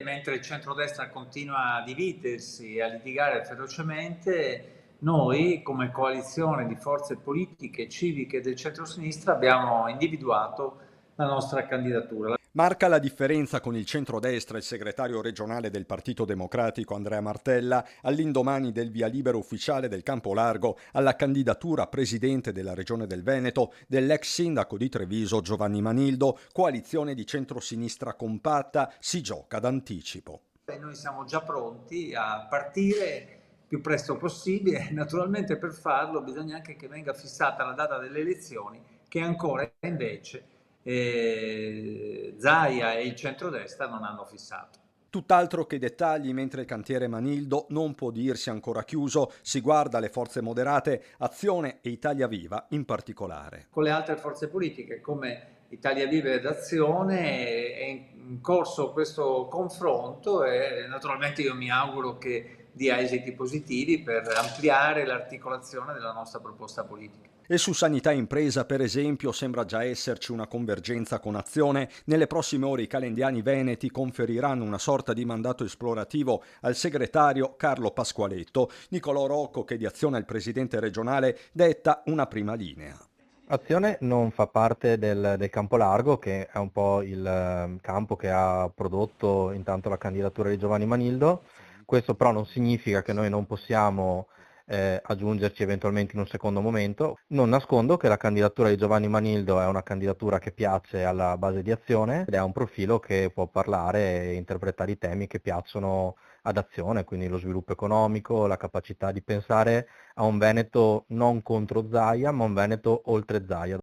mentre il centrodestra continua a dividersi e a litigare ferocemente, noi come coalizione di forze politiche civiche del centrosinistra abbiamo individuato la nostra candidatura. Marca la differenza con il centrodestra il segretario regionale del Partito Democratico Andrea Martella all'indomani del via libera ufficiale del Campo Largo alla candidatura a presidente della regione del Veneto dell'ex sindaco di Treviso Giovanni Manildo, coalizione di centrosinistra compatta, si gioca d'anticipo. E noi siamo già pronti a partire più presto possibile. Naturalmente per farlo bisogna anche che venga fissata la data delle elezioni, che ancora invece Zaia e il centrodestra non hanno fissato. Tutt'altro che dettagli, mentre il cantiere Manildo non può dirsi ancora chiuso, si guarda le forze moderate, Azione e Italia Viva in particolare. Con le altre forze politiche come Italia Viva ed Azione è in corso questo confronto e naturalmente io mi auguro che dia esiti positivi per ampliare l'articolazione della nostra proposta politica. E su sanità e impresa, per esempio, sembra già esserci una convergenza con Azione. Nelle prossime ore i calendiani veneti conferiranno una sorta di mandato esplorativo al segretario Carlo Pasqualetto. Nicolò Rocco, che di Azione è il presidente regionale, detta una prima linea. Azione non fa parte del campo largo, che è un po' il campo che ha prodotto intanto la candidatura di Giovanni Manildo. Questo però non significa che noi non possiamo aggiungerci eventualmente in un secondo momento. Non nascondo che la candidatura di Giovanni Manildo è una candidatura che piace alla base di Azione ed è un profilo che può parlare e interpretare i temi che piacciono ad Azione, quindi lo sviluppo economico, la capacità di pensare a un Veneto non contro Zaia, ma un Veneto oltre Zaia.